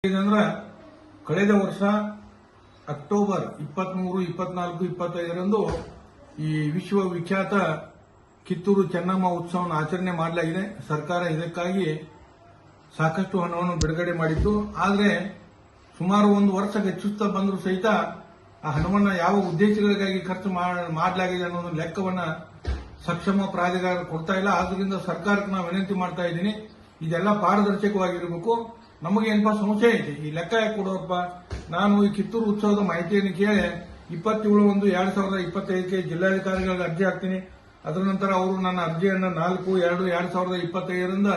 ಇದಂದ್ರೆ ಕಳೆದ ವರ್ಷ ಅಕ್ಟೋಬರ್ 23, 24, 25ರಂದು ಈ ವಿಶ್ವವಿಖ್ಯಾತ ಕಿತ್ತೂರು ಚೆನ್ನಮ್ಮ ಉತ್ಸವವನ್ನು ಆಚರಣೆ ಮಾಡಲಾಗಿದೆ. ಸರ್ಕಾರ ಇದಕ್ಕಾಗಿ ಸಾಕಷ್ಟು ಹಣವನ್ನು ಬಿಡುಗಡೆ ಮಾಡಿತ್ತು. ಆದರೆ ಸುಮಾರು ಒಂದು ವರ್ಷ ಹೆಚ್ಚುತ್ತಾ ಬಂದರೂ ಸಹಿತ ಆ ಹಣವನ್ನು ಯಾವ ಉದ್ದೇಶಗಳಿಗಾಗಿ ಖರ್ಚು ಮಾಡಲಾಗಿದೆ ಅನ್ನೋ ಲೆಕ್ಕವನ್ನು ಸಕ್ಷಮ ಪ್ರಾಧಿಕಾರ ಕೊಡ್ತಾ ಇಲ್ಲ. ಆದ್ರಿಂದ ಸರ್ಕಾರಕ್ಕೆ ನಾವು ವಿನಂತಿ ಮಾಡ್ತಾ ಇದ್ದೀನಿ, ಇದೆಲ್ಲ ಪಾರದರ್ಶಕವಾಗಿರಬೇಕು. ನಮಗೇನಪ್ಪ ಸಂಶಯ ಐತೆ, ಈ ಲೆಕ್ಕ ಯಾಕೆ ಕೊಡೋರಪ್ಪ? ನಾನು ಈ ಕಿತ್ತೂರು ಉತ್ಸವದ ಮಾಹಿತಿಯನ್ನು ಕೇಳಿ 27/1/2025ಕ್ಕೆ ಜಿಲ್ಲಾಧಿಕಾರಿಗಳಿಗೆ ಅರ್ಜಿ ಹಾಕ್ತೀನಿ. ಅದರ ನಂತರ ಅವರು ನನ್ನ ಅರ್ಜಿಯನ್ನು 4/2/2025ರಿಂದ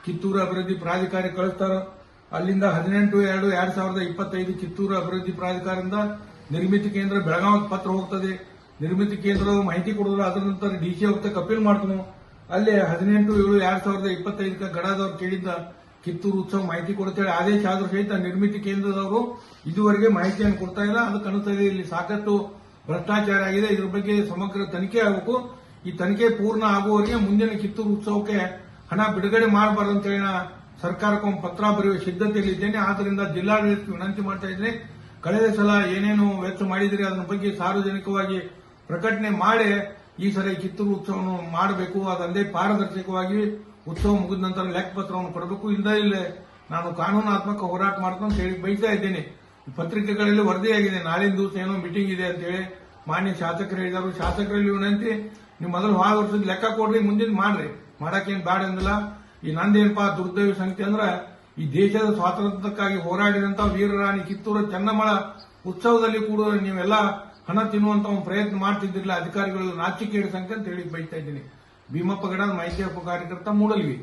ಕಿತ್ತೂರು ಅಭಿವೃದ್ಧಿ ಪ್ರಾಧಿಕಾರ ಕಳಿಸ್ತಾರೆ. ಅಲ್ಲಿಂದ 18/2/2025 ಕಿತ್ತೂರು ಅಭಿವೃದ್ಧಿ ಪ್ರಾಧಿಕಾರದಿಂದ ನಿರ್ಮಿತಿ ಕೇಂದ್ರ ಬೆಳಗಾವಿ ಪತ್ರ ಹೋಗ್ತದೆ. ನಿರ್ಮಿತಿ ಕೇಂದ್ರದ ಮಾಹಿತಿ ಕೊಡೋದು. ಅದರ ನಂತರ ಡಿಸಿ ಅವ್ರ ಅಪೀಲ್ ಮಾಡ್ತೀನಿ. ಅಲ್ಲಿ 18/7/2025ಕ್ಕೆ ಗಡಾದವ್ರು ಕೇಳಿದ್ದ ಕಿತ್ತೂರು ಉತ್ಸವ ಮಾಹಿತಿ ಕೊಡ್ತೇವೆ ಆದೇಶ ಆದ್ರೂ ಸಹಿತ ನಿರ್ಮಿತಿ ಕೇಂದ್ರದವರು ಇದುವರೆಗೆ ಮಾಹಿತಿಯನ್ನು ಕೊಡ್ತಾ ಇಲ್ಲ. ಅದಕ್ಕೆ ಅನುಸಾರ ಇಲ್ಲಿ ಸಾಕಷ್ಟು ಭ್ರಷ್ಟಾಚಾರ ಆಗಿದೆ. ಇದ್ರ ಬಗ್ಗೆ ಸಮಗ್ರ ತನಿಖೆ ಆಗಬೇಕು. ಈ ತನಿಖೆ ಪೂರ್ಣ ಆಗುವವರೆಗೆ ಮುಂದಿನ ಕಿತ್ತೂರು ಉತ್ಸವಕ್ಕೆ ಹಣ ಬಿಡುಗಡೆ ಮಾಡಬಾರದು ಅಂತೇಳಿ ಸರ್ಕಾರಕ್ಕೆ ಒಂದು ಪತ್ರ ಬರೆಯುವ ಸಿದ್ಧತೆಯಲ್ಲಿದ್ದೇನೆ. ಆದ್ದರಿಂದ ಜಿಲ್ಲಾಡಳಿತಕ್ಕೆ ವಿನಂತಿ ಮಾಡ್ತಾ ಇದ್ದೇನೆ, ಕಳೆದ ಸಲ ಏನೇನು ವೆಚ್ಚ ಮಾಡಿದ್ರಿ ಅದರ ಬಗ್ಗೆ ಸಾರ್ವಜನಿಕವಾಗಿ ಪ್ರಕಟಣೆ ಮಾಡಿ ಈ ಸಲ ಕಿತ್ತೂರು ಉತ್ಸವವನ್ನು ಮಾಡಬೇಕು. ಅದಲ್ಲದೆ ಪಾರದರ್ಶಕವಾಗಿ ಉತ್ಸವ ಮುಗಿದ ನಂತರ ಲೆಕ್ಕ ಪತ್ರವನ್ನು ಕೊಡಬೇಕು. ಇಲ್ಲದೆ ನಾನು ಕಾನೂನಾತ್ಮಕ ಹೋರಾಟ ಮಾಡ್ಕೊಂಡು ಅಂತ ಹೇಳಿ ಬಯಸ್ತಾ ಇದ್ದೇನೆ. ಪತ್ರಿಕೆಗಳಲ್ಲಿ ವರದಿಯಾಗಿದೆ, ನಾಳಿನ ದಿವಸ ಏನೋ ಮೀಟಿಂಗ್ ಇದೆ ಅಂತ ಹೇಳಿ ಮಾನ್ಯ ಶಾಸಕರು ಹೇಳಿದರು. ಶಾಸಕರಲ್ಲಿ ವಿನಂತಿ, ನೀವು ಮೊದಲು ಹೋದ ವರ್ಷದ ಲೆಕ್ಕ ಕೊಡ್ರಿ, ಮುಂದಿನ ಮಾಡ್ರಿ, ಮಾಡಕ್ಕೇನು ಬ್ಯಾಡ ಅಂದಿಲ್ಲ. ಈ ನಂದೇನಪ್ಪ ದುರ್ದೈವ ಸಂಖ್ಯೆ ಅಂದ್ರೆ ಈ ದೇಶದ ಸ್ವಾತಂತ್ರ್ಯಕ್ಕಾಗಿ ಹೋರಾಡಿದಂತ ವೀರರಾಣಿ ಕಿತ್ತೂರು ಚೆನ್ನಮ್ಮಳ ಉತ್ಸವದಲ್ಲಿ ಕೂಡ ನೀವೆಲ್ಲ ಹಣ ತಿನ್ನುವಂತ ಒಂದು ಪ್ರಯತ್ನ ಮಾಡ್ತಿದ್ದಿರಲಿಲ್ಲ. ಅಧಿಕಾರಿಗಳು ನಾಚಿಕೆಗೇಡು ಸಂಖ್ಯೆ ಅಂತ ಹೇಳಿ ಬೈತಾ ಇದ್ದೀನಿ. ಭೀಮಪ್ಪ ಗಡ ಮಾಹಿತಿ ಕಾರ್ಯಕರ್ತ ಮೂಡಲ್ವಿ.